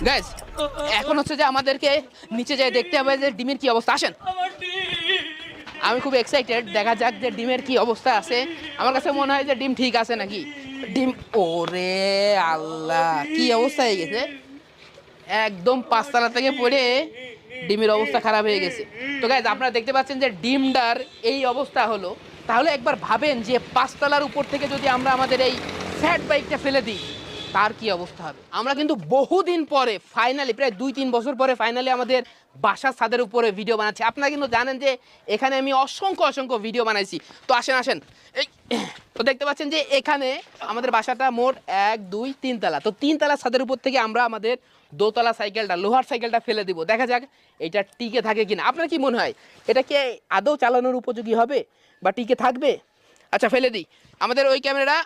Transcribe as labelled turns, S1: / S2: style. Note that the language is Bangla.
S1: গাইস এখন হচ্ছে যে আমাদেরকে নিচে যেয়ে দেখতে হবে যে ডিমের কি অবস্থা। আসেন, আমি খুব এক্সাইটেড, দেখা যাক যে ডিমের কি অবস্থা আছে। আমার কাছে মনে হয় যে ডিম ঠিক আছে নাকি। ডিম, ওরে আল্লাহ, কি অবস্থা হয়ে গেছে, একদম পাঁচতলা থেকে পড়ে ডিমের অবস্থা খারাপ হয়ে গেছে। তো গাইজ আপনারা দেখতে পাচ্ছেন যে ডিমটার এই অবস্থা হলো। তাহলে একবার ভাবেন যে পাঁচতলার উপর থেকে যদি আমরা আমাদের এই ফ্যাট বাইকটা ফেলে দিই তার কি অবস্থা হবে। আমরা কিন্তু বহুদিন পরে ফাইনালি, প্রায় 2-3 বছর পরে ফাইনালি আমাদের বাসার ছাদের উপরে ভিডিও বানাচ্ছি। আপনারা কিন্তু জানেন যে এখানে আমি অসংখ্য অসংখ্য ভিডিও বানাইছি। তো আসেন আসেন, এই তো দেখতে পাচ্ছেন যে এখানে আমাদের বাসাটা মোট 1-2-3 তলা। তো 3 তলা ছাদের উপর থেকে আমরা আমাদের দোতলা সাইকেলটা, লোহার সাইকেলটা ফেলে দিব। দেখা যাক এটা টিকে থাকে কিনা। আপনার কি মনে হয় এটা কি আদৌ চালানোর উপযোগী হবে বা টিকে থাকবে? আচ্ছা ফেলে দিই। আমাদের ওই ক্যামেরা